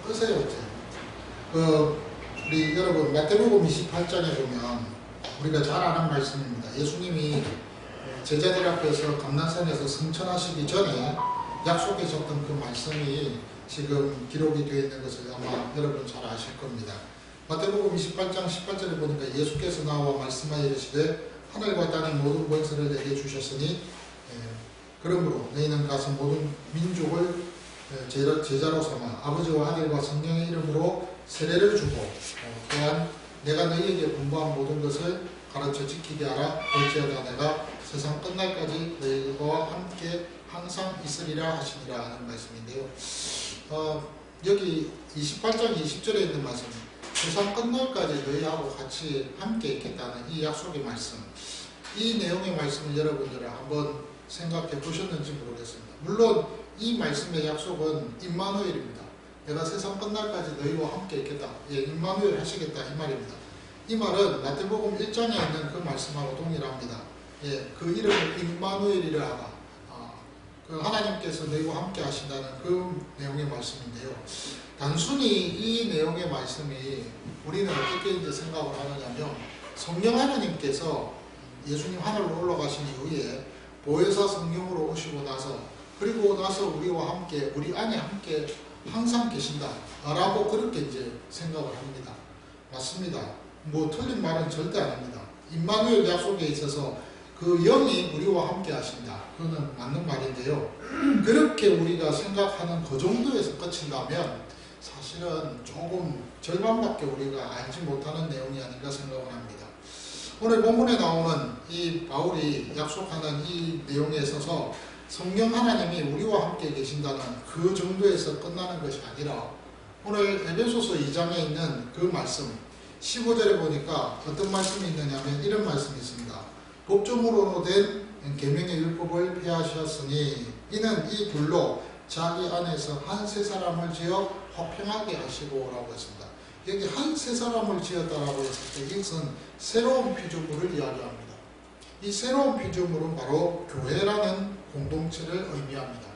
끄세요 이제. 우리 여러분 마태복음 28장에 보면 우리가 잘 아는 말씀입니다. 예수님이 제자들 앞에서 감난산에서 승천하시기 전에 약속하셨던 그 말씀이 지금 기록이 되어 있는 것을 아마 여러분 잘 아실 겁니다. 마태복음 28장 18절에 보니까 예수께서 나와 말씀하여 이르시되 하늘과 땅의 모든 권세를 내게 주셨으니 그러므로 너희는 가서 모든 민족을 제자로 삼아 아버지와 아들과 성령의 이름으로 세례를 주고 또한 내가 너희에게 분부한 모든 것을 가르쳐 지키게 하라. 볼지어다 내가 세상 끝날까지 너희와 함께 항상 있으리라 하시니라 하는 말씀인데요. 여기 28장 20절에 있는 말씀, 세상 끝날까지 너희하고 같이 함께 있겠다는 이 약속의 말씀, 이 내용의 말씀을 여러분들은 한번 생각해 보셨는지 모르겠습니다. 물론 이 말씀의 약속은 임마누엘입니다. 내가 세상 끝날까지 너희와 함께 있겠다. 임마누엘 하시겠다 이 말입니다. 이 말은 마태복음 1장에 있는 그 말씀하고 동일합니다. 그 이름을 임마누엘이라 하다. 그 하나님께서 너희와 함께 하신다는 그 내용의 말씀인데요. 단순히 이 내용의 말씀이 우리는 어떻게 이제 생각을 하느냐면, 성령 하나님께서 예수님 하늘로 올라가신 이후에 보혜사 성령으로 오시고 나서, 그리고 나서 우리와 함께, 우리 안에 함께 항상 계신다 라고 그렇게 이제 생각을 합니다. 맞습니다. 뭐 틀린 말은 절대 아닙니다. 임마누엘 약속에 있어서 그 영이 우리와 함께 하신다, 그거는 맞는 말인데요. 그렇게 우리가 생각하는 그 정도에서 끝인다면 사실은 조금 절반밖에 우리가 알지 못하는 내용이 아닌가 생각을 합니다. 오늘 본문에 나오는 이 바울이 약속하는 이 내용에 있어서 성령 하나님이 우리와 함께 계신다는 그 정도에서 끝나는 것이 아니라, 오늘 에베소서 2장에 있는 그 말씀 15절에 보니까 어떤 말씀이 있느냐면 이런 말씀이 있습니다. 법조문으로 된 계명의 율법을 폐하셨으니 이는 이 불로 자기 안에서 한 세 사람을 지어 화평하게 하시고 라고 했습니다. 여기 한 세 사람을 지었다라고 했을 때 이것은 새로운 피조물을 이야기합니다. 이 새로운 피조물은 바로 교회라는 공동체를 의미합니다.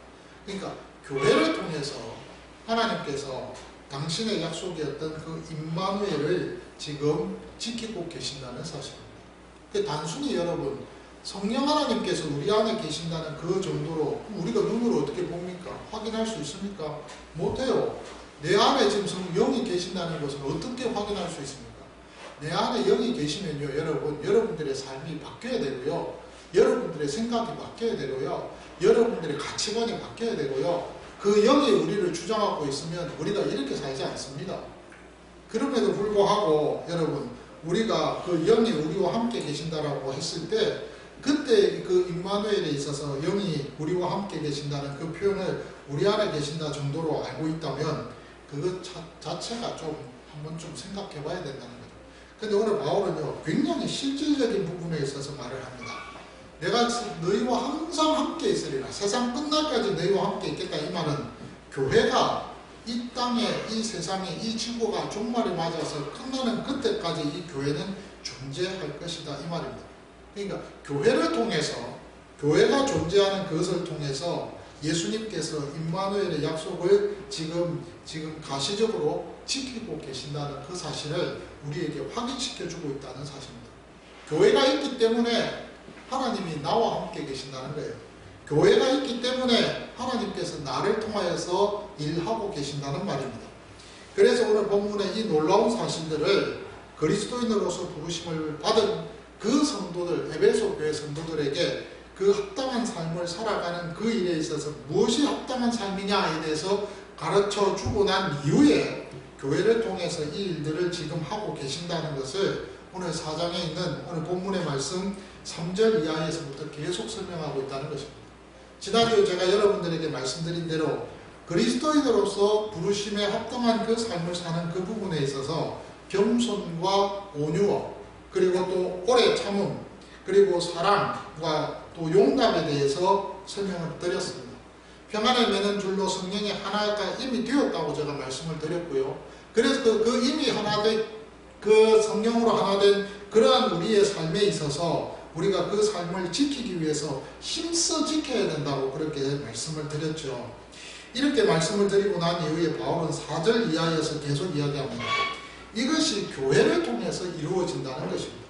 그러니까 교회를 통해서 하나님께서 당신의 약속이었던 그 임마누엘을 지금 지키고 계신다는 사실입니다. 단순히 여러분, 성령 하나님께서 우리 안에 계신다는 그 정도로 우리가 눈으로 어떻게 봅니까? 확인할 수 있습니까? 못해요. 내 안에 지금 영이 계신다는 것을 어떻게 확인할 수 있습니까? 내 안에 영이 계시면요, 여러분들의 삶이 바뀌어야 되고요, 여러분들의 생각이 바뀌어야 되고요, 여러분들의 가치관이 바뀌어야 되고요, 그 영이 우리를 주장하고 있으면 우리가 이렇게 살지 않습니다. 그럼에도 불구하고 여러분, 우리가 그 영이 우리와 함께 계신다라고 했을 때, 그때 그 임마누엘에 있어서 영이 우리와 함께 계신다는 그 표현을 우리 안에 계신다 정도로 알고 있다면 그것 자체가 좀 한번 좀 생각해 봐야 된다는 거죠. 근데 오늘 바울은요, 굉장히 실질적인 부분에 있어서 말을 합니다. 내가 너희와 항상 함께 있으리라. 세상 끝날까지 너희와 함께 있겠다. 이 말은 교회가 이 땅에, 이 세상에, 이 지구가 종말이 맞아서 끝나는 그때까지 이 교회는 존재할 것이다 이 말입니다. 그러니까 교회를 통해서, 교회가 존재하는 그것을 통해서 예수님께서 임마누엘의 약속을 지금 가시적으로 지키고 계신다는 그 사실을 우리에게 확인시켜주고 있다는 사실입니다. 교회가 있기 때문에 하나님이 나와 함께 계신다는 거예요. 교회가 있기 때문에 하나님께서 나를 통하여서 일하고 계신다는 말입니다. 그래서 오늘 본문의 이 놀라운 사실들을 그리스도인으로서 부르심을 받은 그 성도들, 에베소 교회 성도들에게 그 합당한 삶을 살아가는 그 일에 있어서 무엇이 합당한 삶이냐에 대해서 가르쳐 주고 난 이후에 교회를 통해서 이 일들을 지금 하고 계신다는 것을 오늘 4장에 있는 오늘 본문의 말씀 3절 이하에서부터 계속 설명하고 있다는 것입니다. 지난주 제가 여러분들에게 말씀드린 대로 그리스도인으로서 부르심에 합당한 그 삶을 사는 그 부분에 있어서 겸손과 온유와 그리고 또 오래 참음, 그리고 사랑과 또 용납에 대해서 설명을 드렸습니다. 평안을 매는 줄로 성령이 하나가 이미 되었다고 제가 말씀을 드렸고요. 그래서 그 이미 하나 된, 그 성령으로 하나 된 그러한 우리의 삶에 있어서 우리가 그 삶을 지키기 위해서 힘써 지켜야 된다고 그렇게 말씀을 드렸죠. 이렇게 말씀을 드리고 난 이후에 바울은 4절 이하에서 계속 이야기합니다. 이것이 교회를 통해서 이루어진다는 것입니다.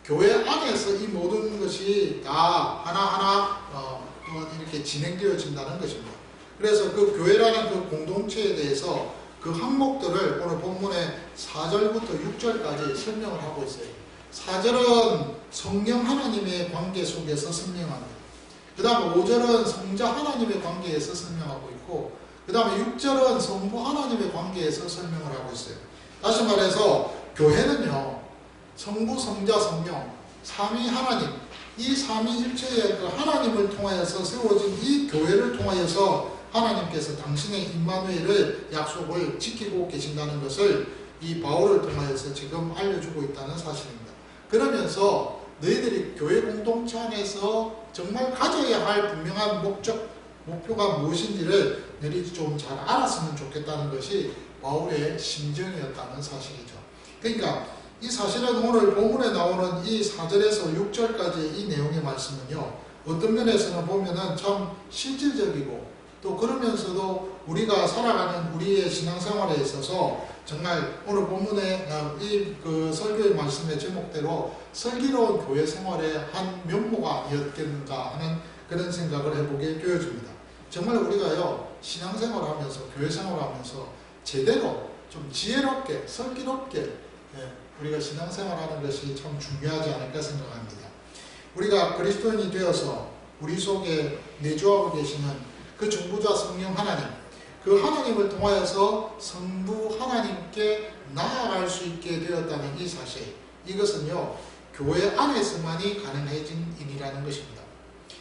교회 안에서 이 모든 것이 다 하나하나 이렇게 진행되어진다는 것입니다. 그래서 그 교회라는 그 공동체에 대해서 그 항목들을 오늘 본문의 4절부터 6절까지 설명을 하고 있어요. 4절은 성령 하나님의 관계 속에서 설명합니다. 그 다음 5절은 성자 하나님의 관계에서 설명하고 있고, 그 다음에 6절은 성부 하나님의 관계에서 설명을 하고 있어요. 다시 말해서 교회는요, 성부, 성자, 성령, 삼위 하나님, 이 삼위일체의 그 하나님을 통하여서 세워진 이 교회를 통하여서 하나님께서 당신의 임마누엘의 약속을 지키고 계신다는 것을 이 바울을 통하여서 지금 알려주고 있다는 사실입니다. 그러면서 너희들이 교회 공동체 안에서 정말 가져야 할 분명한 목표가 무엇인지를 너희들이 좀 잘 알았으면 좋겠다는 것이 바울의 심정이었다는 사실이죠. 그러니까 이 사실은 오늘 본문에 나오는 이 4절에서 6절까지 이 내용의 말씀은요, 어떤 면에서는 보면은 참 실질적이고 또 그러면서도 우리가 살아가는 우리의 신앙생활에 있어서 정말 오늘 본문의 이 그 설교의 말씀의 제목대로 슬기로운 교회 생활의 한 면모가 아니었겠는가 하는 그런 생각을 해보게 되어집니다. 정말 우리가요, 신앙생활을 하면서 교회 생활을 하면서 제대로 좀 지혜롭게 슬기롭게 우리가 신앙생활하는 것이 참 중요하지 않을까 생각합니다. 우리가 그리스도인이 되어서 우리 속에 내주하고 계시는 그 중보자 성령 하나님, 그 하나님을 통하여서 성부 하나님께 나아갈 수 있게 되었다는 이 사실, 이것은요 교회 안에서만이 가능해진 일이라는 것입니다.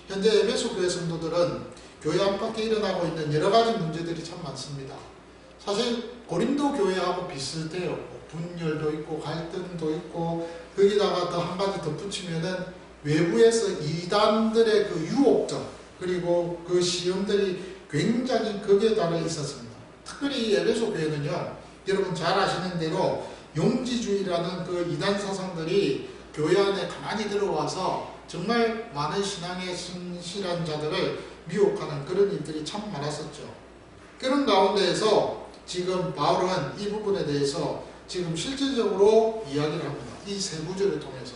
현재 에베소 교회 성도들은 교회 안팎에 일어나고 있는 여러 가지 문제들이 참 많습니다. 사실 고린도 교회하고 비슷해요. 분열도 있고 갈등도 있고, 거기다가 더 한 가지 덧붙이면은 외부에서 이단들의 그 유혹점, 그리고 그 시험들이 굉장히 극에 달해 있었습니다. 특별히 이 에베소 교회는요, 여러분 잘 아시는 대로 용지주의라는 그 이단 사상들이 교회 안에 가만히 들어와서 정말 많은 신앙에 신실한 자들을 미혹하는 그런 일들이 참 많았었죠. 그런 가운데에서 지금 바울은 이 부분에 대해서 지금 실질적으로 이야기를 합니다. 이 세 구절을 통해서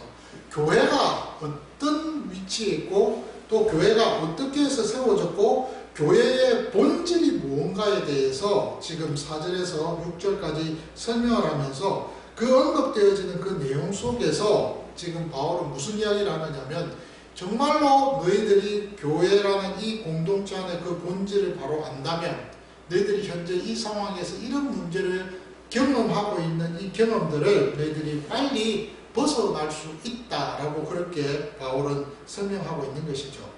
교회가 어떤 위치에 있고 또 교회가 어떻게 해서 세워졌고 교회의 본질이 무언가에 대해서 지금 4절에서 6절까지 설명을 하면서 그 언급되어지는 그 내용 속에서 지금 바울은 무슨 이야기를 하느냐면, 정말로 너희들이 교회라는 이 공동체 안에 그 본질을 바로 안다면 너희들이 현재 이 상황에서 이런 문제를 경험하고 있는 이 경험들을 너희들이 빨리 벗어날 수 있다라고 그렇게 바울은 설명하고 있는 것이죠.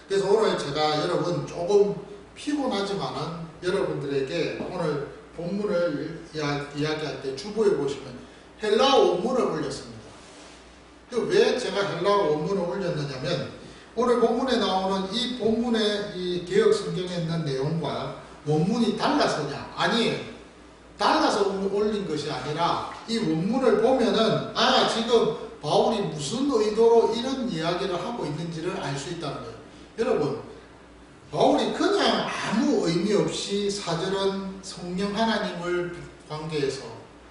그래서 오늘 제가 여러분 조금 피곤하지만은 여러분들에게 오늘 본문을 이야기할 때 주보에 보시면 헬라어 원문을 올렸습니다. 왜 제가 헬라어 원문을 올렸느냐면, 오늘 본문에 나오는 이 본문의 이 개역 성경에 있는 내용과 원문이 달라서냐? 아니에요. 달라서 올린 것이 아니라 이 원문을 보면은 지금 바울이 무슨 의도로 이런 이야기를 하고 있는지를 알 수 있다는 거예요. 여러분, 바울이 그냥 아무 의미 없이 4절은 성령 하나님을 관계해서,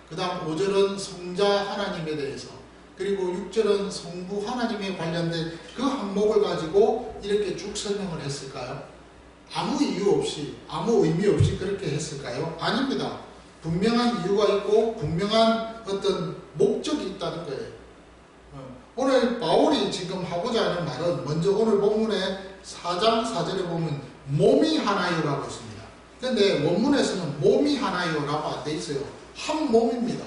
그 다음 5절은 성자 하나님에 대해서, 그리고 6절은 성부 하나님에 관련된 그 항목을 가지고 이렇게 쭉 설명을 했을까요? 아무 이유 없이, 아무 의미 없이 그렇게 했을까요? 아닙니다. 분명한 이유가 있고 분명한 어떤 목적이 있다는 거예요. 오늘 바울이 지금 하고자 하는 말은, 먼저 오늘 본문의 4장 4절에 보면 몸이 하나요라고 있습니다. 그런데 원문에서는 몸이 하나요라고 안 돼 있어요. 한 몸입니다.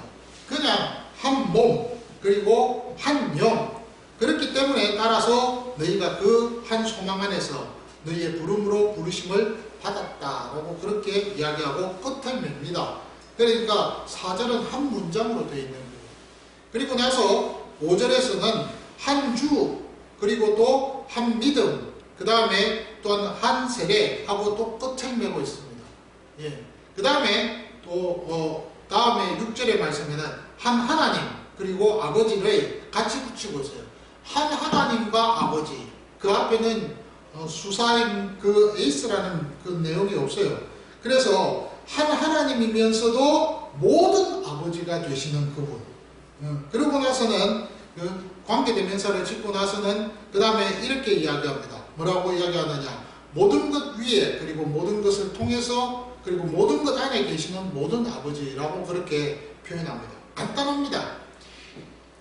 그냥 한 몸, 그리고 한 영. 그렇기 때문에 따라서 너희가 그 한 소망 안에서 너희의 부름으로 부르심을 받았다라고 그렇게 이야기하고 끝을 맺습니다. 그러니까 4절은 한 문장으로 되어 있는 거예요. 그리고 나서 5절에서는 한 주, 그리고 또 한 믿음, 그 다음에 또한 한 세례 하고 또 끝을 맺고 있습니다. 그 다음에 또 다음에 6절의 말씀에는 한 하나님, 그리고 아버지를 같이 붙이고 있어요. 한 하나님과 아버지, 그 앞에는 수사인 그 에이스라는 그 내용이 없어요. 그래서 한 하나님이면서도 모든 아버지가 되시는 그분. 그러고 나서는 그 관계대명사를 짓고 나서는 그 다음에 이렇게 이야기합니다. 뭐라고 이야기하느냐? 모든 것 위에 그리고 모든 것을 통해서 그리고 모든 것 안에 계시는 모든 아버지라고 그렇게 표현합니다. 간단합니다.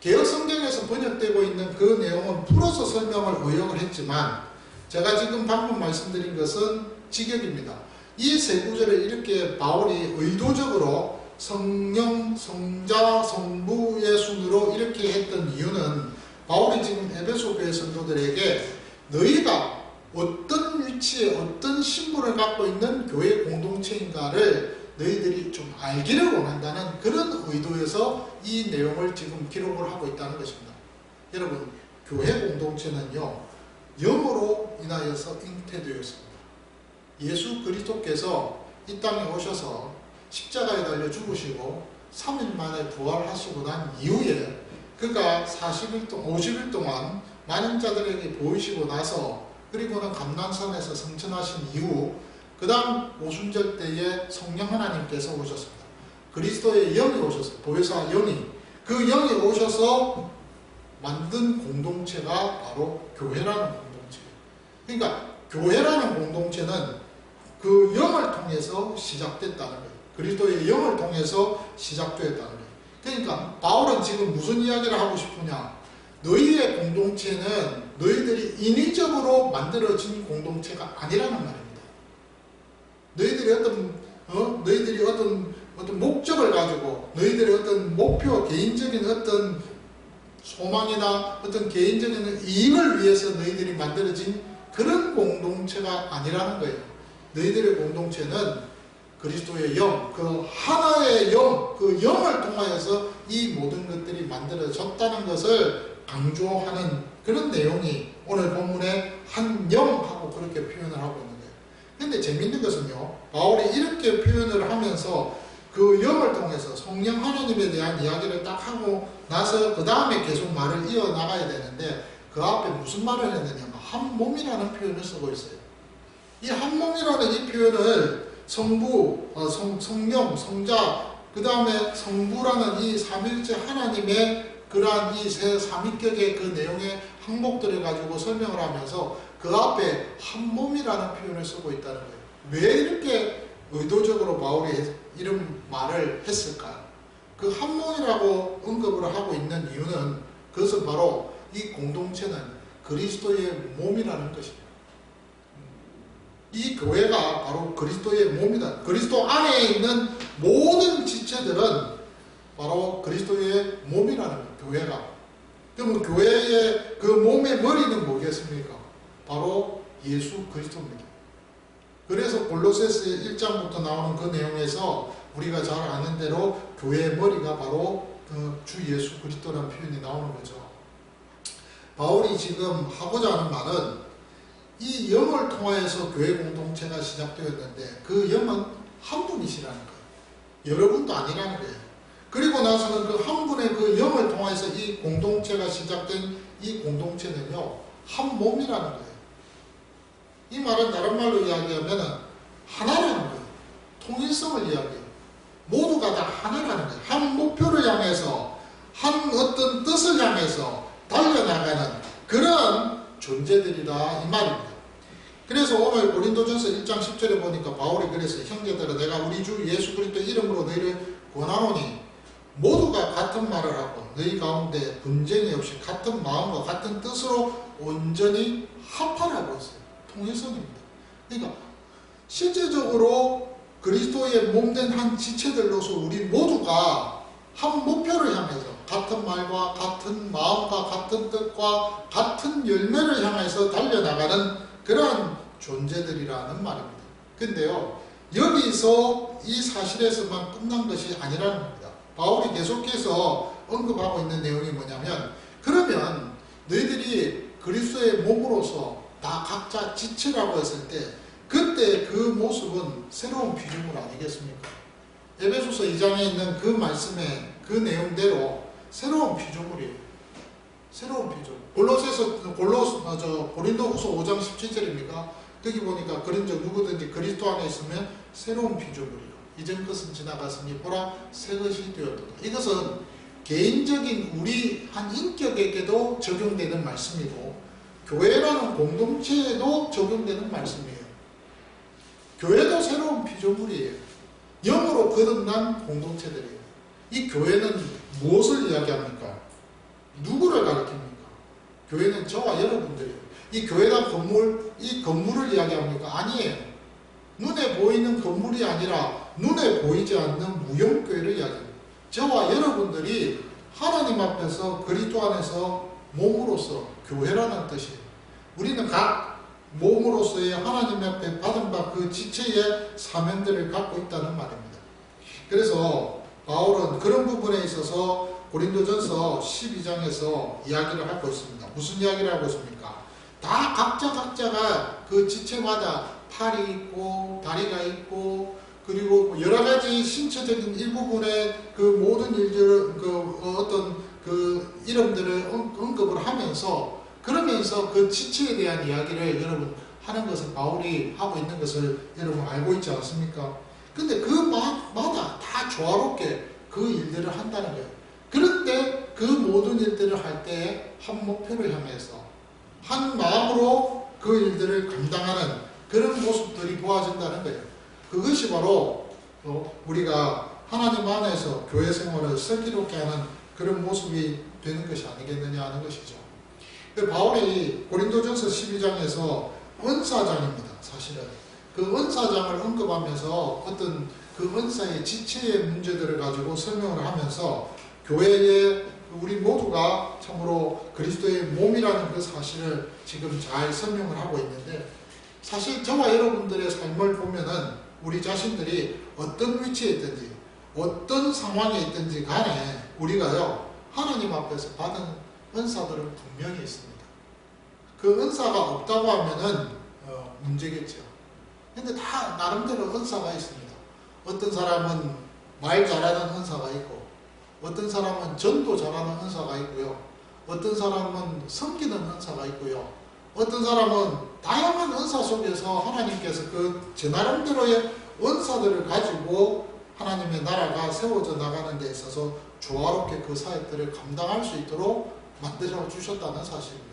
개혁 성경에서 번역되고 있는 그 내용은 풀어서 설명을 의역을 했지만 제가 지금 방금 말씀드린 것은 직역입니다. 이 세 구절을 이렇게 바울이 의도적으로 성령, 성자, 성부의 순으로 이렇게 했던 이유는 바울이 지금 에베소 교회 성도들에게 너희가 어떤 위치에 어떤 신분을 갖고 있는 교회 공동체인가를 너희들이 좀 알기를 원한다는 그런 의도에서 이 내용을 지금 기록을 하고 있다는 것입니다. 여러분, 교회 공동체는요, 영으로 인하여서 잉태되었습니다. 예수 그리스도께서 이 땅에 오셔서 십자가에 달려 죽으시고 3일 만에 부활하시고 난 이후에 그가 50일 동안 많은 자들에게 보이시고 나서 그리고는 감난산에서 성천하신 이후 그 다음 오순절 때에 성령 하나님께서 오셨습니다. 그리스도의 영이 오셨어요. 보혜사 영이. 그 영이 오셔서 만든 공동체가 바로 교회라는 공동체예요. 그러니까 교회라는 공동체는 그 영을 통해서 시작됐다는 거예요. 그리스도의 영을 통해서 시작되었다는 거예요. 그러니까 바울은 지금 무슨 이야기를 하고 싶으냐? 너희의 공동체는 너희들이 인위적으로 만들어진 공동체가 아니라는 말입니다. 너희들이 어떤 목적을 가지고 너희들의 어떤 목표, 개인적인 어떤 소망이나 어떤 개인적인 이익을 위해서 너희들이 만들어진 그런 공동체가 아니라는 거예요. 너희들의 공동체는 그리스도의 영, 그 하나의 영, 그 영을 통하여서 이 모든 것들이 만들어졌다는 것을 강조하는 그런 내용이 오늘 본문에 한 영하고 그렇게 표현을 하고 있는 거예요. 그런데 재미있는 것은요, 바울이 이렇게 표현을 하면서 그 영을 통해서 성령 하나님에 대한 이야기를 딱 하고 나서 그 다음에 계속 말을 이어나가야 되는데 그 앞에 무슨 말을 했느냐, 한 몸이라는 표현을 쓰고 있어요. 이 한 몸이라는 이 표현을 성부, 성령, 성자, 그 다음에 성부라는 이 삼일째 하나님의 그러한 이 세 삼위격의 그 내용의 항목들을 가지고 설명을 하면서 그 앞에 한 몸이라는 표현을 쓰고 있다는 거예요. 왜 이렇게 의도적으로 바울이 이런 말을 했을까? 그 한 몸이라고 언급을 하고 있는 이유는 그것은 바로 이 공동체는 그리스도의 몸이라는 것입니다. 이 교회가 바로 그리스도의 몸이다. 그리스도 안에 있는 모든 지체들은 바로 그리스도의 몸이라는 거예요. 교회가. 그러면 교회의 그 몸의 머리는 뭐겠습니까? 바로 예수 그리스도입니다. 그래서 골로새서 1장부터 나오는 그 내용에서 우리가 잘 아는 대로 교회의 머리가 바로 주 예수 그리스도라는 표현이 나오는 거죠. 바울이 지금 하고자 하는 말은 이 영을 통하여서 교회 공동체가 시작되었는데 그 영은 한 분이시라는 거예요. 여러분도 아니라는 거예요. 그리고 나서는 그 한 분의 그 영을 통해서 이 공동체가 시작된 이 공동체는요, 한 몸이라는 거예요. 이 말은 다른 말로 이야기하면 하나라는 거예요. 통일성을 이야기해요. 모두가 다 하나라는 거예요. 한 목표를 향해서, 한 어떤 뜻을 향해서 달려나가는 그런 존재들이다 이 말입니다. 그래서 오늘 고린도전서 1장 10절에 보니까 바울이 그랬어요. 형제들아, 내가 우리 주 예수 그리스도 이름으로 너희를 권하노니 모두가 같은 말을 하고 너희 가운데 분쟁이 없이 같은 마음과 같은 뜻으로 온전히 합하라고 했어요. 통일성입니다. 그러니까 실제적으로 그리스도의 몸된 한 지체들로서 우리 모두가 한 목표를 향해서 같은 말과 같은 마음과 같은 뜻과 같은 열매를 향해서 달려나가는 그러한 존재들이라는 말입니다. 근데요, 여기서 이 사실에서만 끝난 것이 아니라는 겁니다. 바울이 계속해서 언급하고 있는 내용이 뭐냐면, 그러면 너희들이 그리스도의 몸으로서 다 각자 지체라고 했을 때 그때 그 모습은 새로운 피조물 아니겠습니까? 에베소서 2장에 있는 그 말씀의 그 내용대로 새로운 피조물이에요. 새로운 피조물. 고린도후서 5장 17절입니까? 거기 보니까 그런즉 누구든지 그리스도 안에 있으면 새로운 피조물이요 이전 것은 지나갔으니 보라 새 것이 되었도다. 이것은 개인적인 우리 한 인격에게도 적용되는 말씀이고 교회라는 공동체에도 적용되는 말씀이에요. 교회도 새로운 피조물이에요. 영으로 거듭난 공동체들이에요. 이 교회는 무엇을 이야기합니까? 누구를 가리킵니까? 교회는 저와 여러분들이에요. 이 교회가 이 건물을 이야기합니까? 아니에요. 눈에 보이는 건물이 아니라 눈에 보이지 않는 무형교회를 이야기합니다. 저와 여러분들이 하나님 앞에서 그리스도 안에서 몸으로서 교회라는 뜻이에요. 우리는 각 몸으로서의 하나님 앞에 받은 바 그 지체의 사명들을 갖고 있다는 말입니다. 그래서 바울은 그런 부분에 있어서 고린도전서 12장에서 이야기를 하고 있습니다. 무슨 이야기를 하고 있습니까? 다 각자가 그 지체마다 팔이 있고 다리가 있고 그리고 여러 가지 신체적인 일부분의 그 모든 일들 어떤 그 이름들을 언급을 하면서 그러면서 그 지체에 대한 이야기를 여러분 하는 것을 바울이 하고 있는 것을 여러분 알고 있지 않습니까? 근데 그 마다 다 조화롭게 그 일들을 한다는 거예요. 그런데 그 모든 일들을 할 때 한 목표를 향해서 한 마음으로 그 일들을 감당하는 그런 모습들이 보아진다는 거예요. 그것이 바로 우리가 하나님 안에서 교회 생활을 슬기롭게 하는 그런 모습이 되는 것이 아니겠느냐 하는 것이죠. 바울이 고린도전서 12장에서 은사장입니다. 사실은 그 은사장을 언급하면서 어떤 그 은사의 지체의 문제들을 가지고 설명을 하면서 교회에 우리 모두가 참으로 그리스도의 몸이라는 그 사실을 지금 잘 설명을 하고 있는데, 사실 저와 여러분들의 삶을 보면은 우리 자신들이 어떤 위치에 있든지 어떤 상황에 있든지 간에 우리가요 하나님 앞에서 받은 은사들은 분명히 있습니다. 그 은사가 없다고 하면은 문제겠죠. 근데 다 나름대로 은사가 있습니다. 어떤 사람은 말 잘하는 은사가 있고, 어떤 사람은 전도 잘하는 은사가 있고요, 어떤 사람은 섬기는 은사가 있고요, 어떤 사람은 다양한 은사 속에서 하나님께서 그 제 나름대로의 은사들을 가지고 하나님의 나라가 세워져 나가는 데 있어서 조화롭게 그 사역들을 감당할 수 있도록 만들어 주셨다는 사실입니다.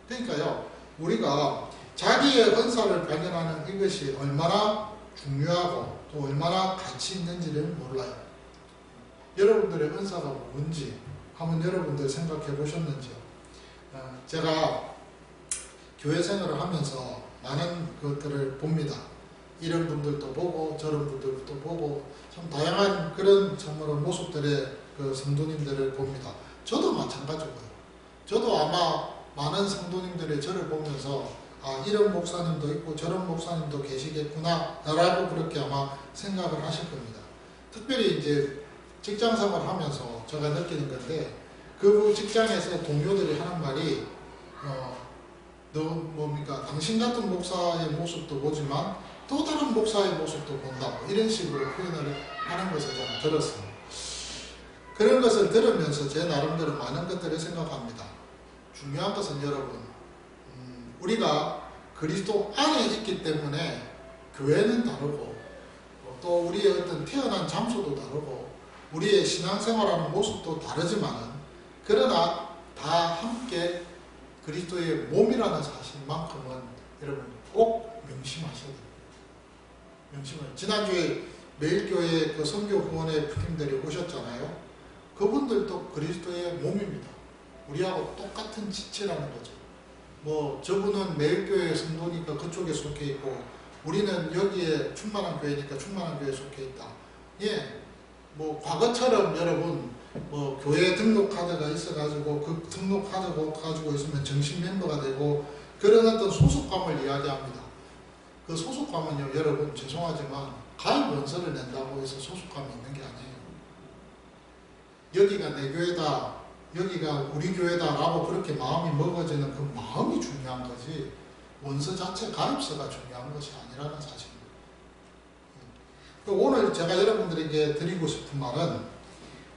그러니까요, 우리가 자기의 은사를 발견하는 이것이 얼마나 중요하고 또 얼마나 가치 있는지를 몰라요. 여러분들의 은사가 뭔지 한번 여러분들 생각해 보셨는지요? 제가 교회 생활을 하면서 많은 것들을 봅니다. 이런 분들도 보고 저런 분들도 보고 참 다양한 그런 정말 모습들의 그 성도님들을 봅니다. 저도 마찬가지고요. 저도 아마 많은 성도님들의 저를 보면서 이런 목사님도 있고 저런 목사님도 계시겠구나 라고 그렇게 아마 생각을 하실 겁니다. 특별히 이제 직장 생활을 하면서 제가 느끼는 건데, 그 직장에서 동료들이 하는 말이 너 뭡니까? 당신 같은 목사의 모습도 보지만 또 다른 목사의 모습도 본다고 이런 식으로 표현을 하는 것을 저는 들었습니다. 그런 것을 들으면서 제 나름대로 많은 것들을 생각합니다. 중요한 것은 여러분, 우리가 그리스도 안에 있기 때문에 교회는 다르고 또 우리의 어떤 태어난 장소도 다르고 우리의 신앙생활하는 모습도 다르지만, 그러나 다 함께 그리스도의 몸이라는 사실만큼은 여러분 꼭 명심하셔야 됩니다. 지난주에 매일교회 그 선교 후원의 부님들이 오셨잖아요. 그분들도 그리스도의 몸입니다. 우리하고 똑같은 지체라는 거죠. 뭐 저분은 매일교회 성도니까 그쪽에 속해 있고, 우리는 여기에 충만한 교회니까 충만한 교회에 속해 있다. 예, 뭐 과거처럼 여러분 뭐 교회 등록 카드가 있어가지고 그 등록 카드 가지고 있으면 정식 멤버가 되고 그런 어떤 소속감을 이야기합니다. 그 소속감은요, 여러분 죄송하지만 가입 원서를 낸다고 해서 소속감이 있는 게 아니에요. 여기가 내 교회다, 여기가 우리 교회다라고 그렇게 마음이 먹어지는 그 마음이 중요한 거지, 원서 자체 가입서가 중요한 것이 아니라는 사실입니다. 오늘 제가 여러분들에게 드리고 싶은 말은,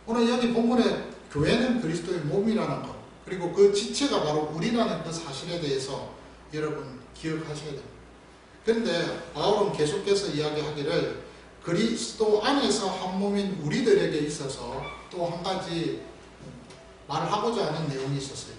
오늘 여기 본문에 교회는 그리스도의 몸이라는 것, 그리고 그 지체가 바로 우리라는 그 사실에 대해서 여러분 기억하셔야 됩니다. 그런데 바울은 계속해서 이야기하기를 그리스도 안에서 한 몸인 우리들에게 있어서 또 한 가지 말을 하고자 하는 내용이 있었어요.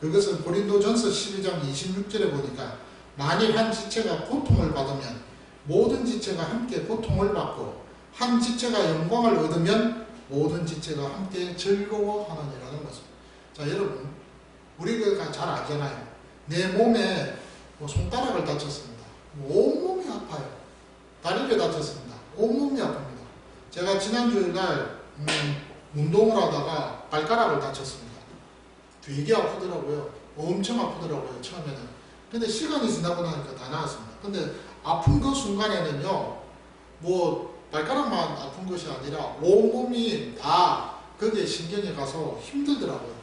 그것은 고린도전서 12장 26절에 보니까 만일 한 지체가 고통을 받으면 모든 지체가 함께 고통을 받고 한 지체가 영광을 얻으면 모든 지체가 함께 즐거워하느니라는 것입니다. 자, 여러분, 우리가 잘 알잖아요. 내 몸에 손가락을 다쳤습니다. 온몸이 아파요. 다리를 다쳤습니다. 온몸이 아픕니다. 제가 지난주날 운동을 하다가 발가락을 다쳤습니다. 되게 아프더라고요. 엄청 아프더라고요, 처음에는. 근데 시간이 지나고 나니까 다 나았습니다. 근데 아픈 그 순간에는요, 발가락만 아픈 것이 아니라 온몸이 다 거기에 신경이 가서 힘들더라고요.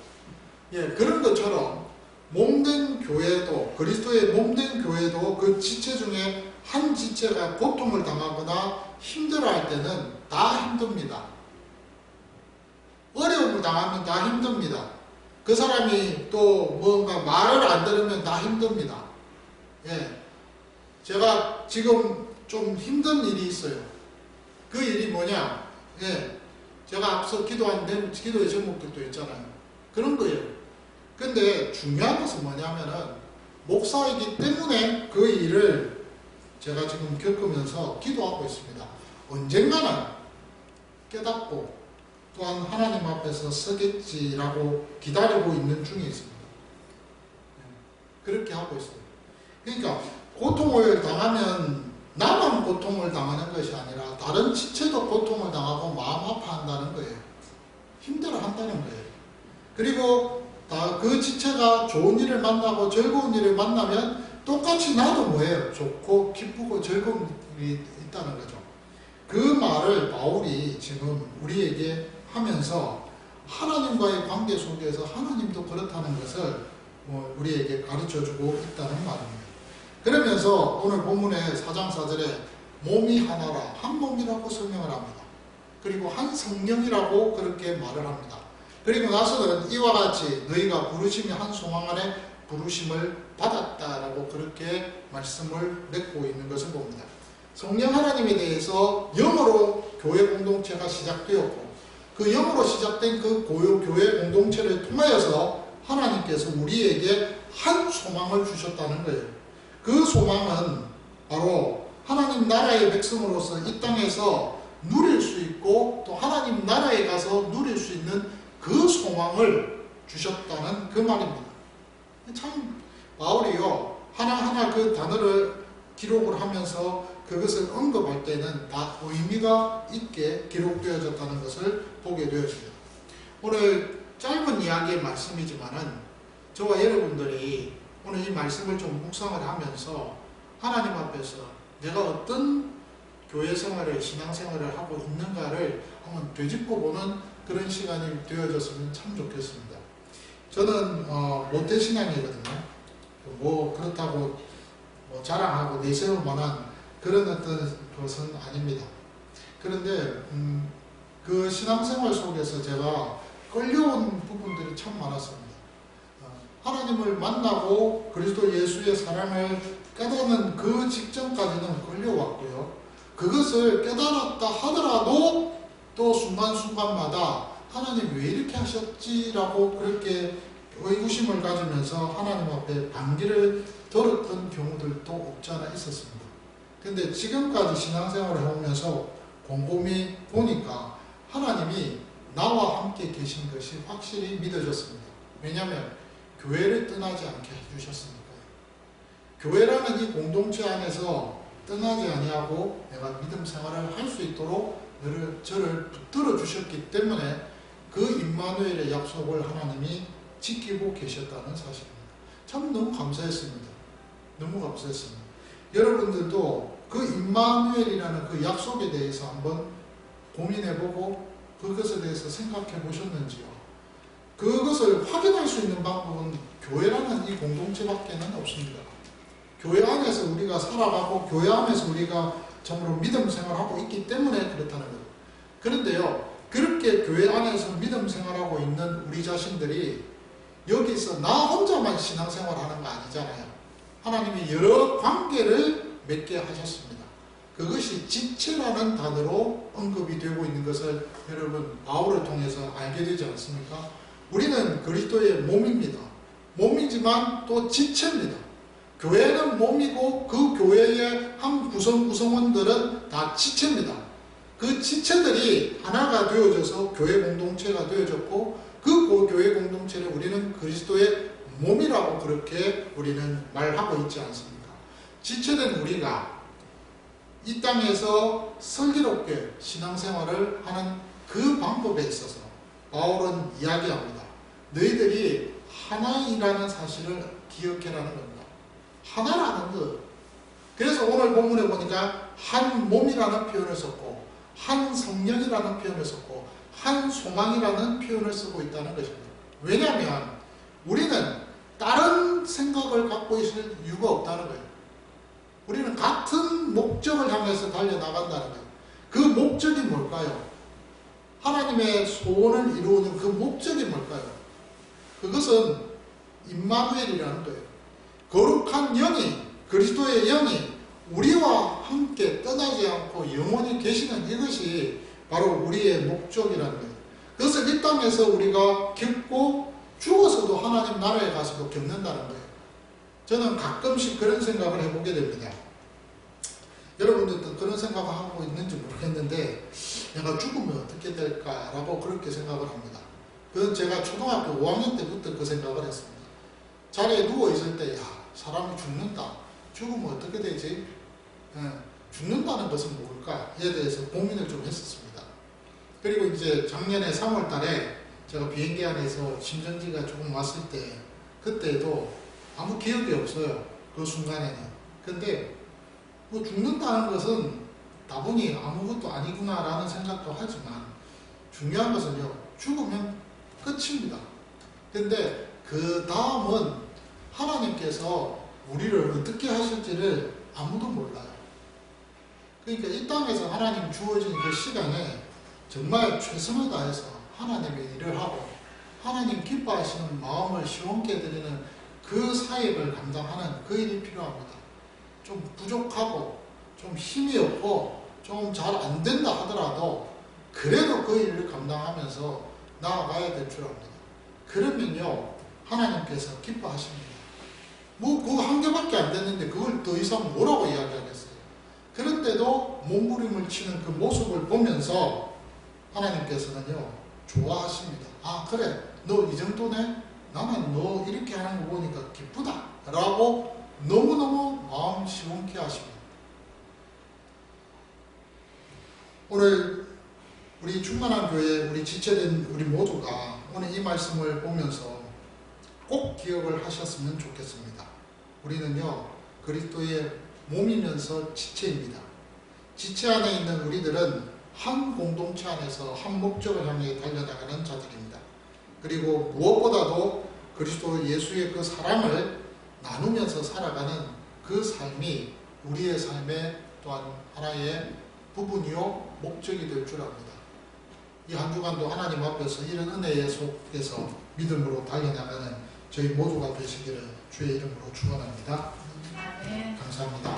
예, 그런 것처럼 몸된 교회도, 그리스도의 몸된 교회도 그 지체 중에 한 지체가 고통을 당하거나 힘들어할 때는 다 힘듭니다. 어려움을 당하면 다 힘듭니다. 그 사람이 또 뭔가 말을 안 들으면 다 힘듭니다. 예, 제가 지금 좀 힘든 일이 있어요. 그 일이 뭐냐? 예, 제가 앞서 기도한 기도의 제목들도 있잖아요. 그런 거예요. 근데 중요한 것은 뭐냐면은 목사이기 때문에 그 일을 제가 지금 겪으면서 기도하고 있습니다. 언젠가는 깨닫고 또한 하나님 앞에서 서겠지라고 기다리고 있는 중에 있습니다. 그렇게 하고 있어요. 그러니까 고통을 당하면 나만 고통을 당하는 것이 아니라 다른 지체도 고통을 당하고 마음 아파한다는 거예요. 힘들어한다는 거예요. 그리고 그 지체가 좋은 일을 만나고 즐거운 일을 만나면 똑같이 나도 뭐예요? 좋고 기쁘고 즐거운 일이 있다는 거죠. 그 말을 바울이 지금 우리에게 하면서 하나님과의 관계 속에서 하나님도 그렇다는 것을 우리에게 가르쳐주고 있다는 말입니다. 그러면서 오늘 본문의 4장 4절에 몸이 하나라, 한 몸이라고 설명을 합니다. 그리고 한 성령이라고 그렇게 말을 합니다. 그리고 나서는 이와 같이 너희가 부르심이 한 소망 안에 부르심을 받았다라고 그렇게 말씀을 맺고 있는 것을 봅니다. 성령 하나님에 대해서 영으로 교회 공동체가 시작되었고 그 영으로 시작된 그 교회 공동체를 통하여서 하나님께서 우리에게 한 소망을 주셨다는 거예요. 그 소망은 바로 하나님 나라의 백성으로서 이 땅에서 누릴 수 있고 또 하나님 나라에 가서 누릴 수 있는 그 소망을 주셨다는 그 말입니다. 참 바울이요 하나하나 그 단어를 기록을 하면서 그것을 언급할 때는 다 의미가 있게 기록되어졌다는 것을 보게 되었습니다. 오늘 짧은 이야기의 말씀이지만은 저와 여러분들이 오늘 이 말씀을 좀 묵상을 하면서 하나님 앞에서 내가 어떤 교회 생활을, 신앙 생활을 하고 있는가를 한번 되짚어보는 그런 시간이 되어졌으면 참 좋겠습니다. 저는 모태신앙이거든요. 그렇다고 자랑하고 내세울 만한 그런 어떤 것은 아닙니다. 그런데 그 신앙생활 속에서 제가 끌려온 부분들이 참 많았습니다. 하나님을 만나고 그리스도 예수의 사랑을 깨닫는 그 직전까지는 끌려왔고요. 그것을 깨달았다 하더라도 또 순간순간마다 하나님 왜 이렇게 하셨지라고 그렇게 의구심을 가지면서 하나님 앞에 반기를 들었던 경우들도 없지 않아 있었습니다. 근데 지금까지 신앙생활을 해오면서 곰곰이 보니까 하나님이 나와 함께 계신 것이 확실히 믿어졌습니다. 왜냐하면 교회를 떠나지 않게 해주셨으니까요. 교회라는 이 공동체 안에서 떠나지 아니하고 내가 믿음 생활을 할 수 있도록 저를 붙들어 주셨기 때문에 그 임마누엘의 약속을 하나님이 지키고 계셨다는 사실입니다. 참 너무 감사했습니다. 너무 감사했습니다. 여러분들도 그 임마누엘이라는 그 약속에 대해서 한번 고민해보고 그것에 대해서 생각해 보셨는지요? 그것을 확인할 수 있는 방법은 교회라는 이 공동체밖에는 없습니다. 교회 안에서 우리가 살아가고 교회 안에서 우리가 정말로 믿음 생활하고 있기 때문에 그렇다는 거예요. 그런데요, 그렇게 교회 안에서 믿음 생활하고 있는 우리 자신들이 여기서 나 혼자만 신앙생활 하는 거 아니잖아요. 하나님이 여러 관계를 맺게 하셨습니다. 그것이 지체라는 단어로 언급이 되고 있는 것을 여러분 바울을 통해서 알게 되지 않습니까? 우리는 그리스도의 몸입니다. 몸이지만 또 지체입니다. 교회는 몸이고 그 교회의 한 구성원들은 다 지체입니다. 그 지체들이 하나가 되어져서 교회 공동체가 되어졌고 그 교회 공동체를 우리는 그리스도의 몸이라고 그렇게 우리는 말하고 있지 않습니까? 지체된 우리가 이 땅에서 슬기롭게 신앙생활을 하는 그 방법에 있어서 바울은 이야기합니다. 너희들이 하나이라는 사실을 기억해라는 겁니다. 하나라는 것. 그래서 오늘 본문에 보니까 한 몸이라는 표현을 썼고 한 성령이라는 표현을 썼고 한 소망이라는 표현을 쓰고 있다는 것입니다. 왜냐하면 우리는 다른 생각을 갖고 있을 이유가 없다는 거예요. 우리는 같은 목적을 향해서 달려나간다는 거예요. 그 목적이 뭘까요? 하나님의 소원을 이루는 그 목적이 뭘까요? 그것은 임마누엘이라는 거예요. 거룩한 영이, 그리스도의 영이 우리와 함께 떠나지 않고 영원히 계시는 이것이 바로 우리의 목적이라는 거예요. 그것을 이 땅에서 우리가 겪고 죽어서도 하나님 나라에 가서도 겪는다는 거예요. 저는 가끔씩 그런 생각을 해보게 됩니다. 여러분들도 그런 생각을 하고 있는지 모르겠는데 내가 죽으면 어떻게 될까라고 그렇게 생각을 합니다. 그건 제가 초등학교 5학년 때부터 그 생각을 했습니다. 자리에 누워있을 때 사람이 죽는다. 죽으면 어떻게 되지? 죽는다는 것은 뭘까에 대해서 고민을 좀 했었습니다. 그리고 이제 작년에 3월 달에 제가 비행기 안에서 심정지가 조금 왔을 때 그때도 아무 기억이 없어요. 그 순간에는. 근데 뭐 죽는다는 것은 다분히 아무것도 아니구나라는 생각도 하지만 중요한 것은요. 죽으면 끝입니다. 근데 그 다음은 하나님께서 우리를 어떻게 하실지를 아무도 몰라요. 그러니까 이 땅에서 하나님 주어진 그 시간에 정말 최선을 다해서 하나님의 일을 하고 하나님 기뻐하시는 마음을 시원케 해드리는 그 사역을 감당하는 그 일이 필요합니다. 좀 부족하고 좀 힘이 없고 좀 잘 안 된다 하더라도 그래도 그 일을 감당하면서 나아가야 될 줄 압니다. 그러면요 하나님께서 기뻐하십니다. 뭐 그거 한 개밖에 안 됐는데 그걸 더 이상 뭐라고 이야기하겠어요. 그런데도 몸부림을 치는 그 모습을 보면서 하나님께서는요 좋아하십니다. 아 그래 너 이 정도네? 나는 너 이렇게 하는 거 보니까 기쁘다 라고 너무너무 마음 시원케 하십니다. 오늘 우리 충만한 교회 우리 지체된 우리 모두가 오늘 이 말씀을 보면서 꼭 기억을 하셨으면 좋겠습니다. 우리는요 그리스도의 몸이면서 지체입니다. 지체 안에 있는 우리들은 한 공동체 안에서 한 목적을 향해 달려나가는 자들입니다. 그리고 무엇보다도 그리스도 예수의 그 사랑을 나누면서 살아가는 그 삶이 우리의 삶의 또한 하나의 부분이요 목적이 될 줄 압니다. 이 한 주간도 하나님 앞에서 이런 은혜의 속에서 믿음으로 달려나가는 저희 모두가 되시기를 주의 이름으로 축원합니다. 감사합니다.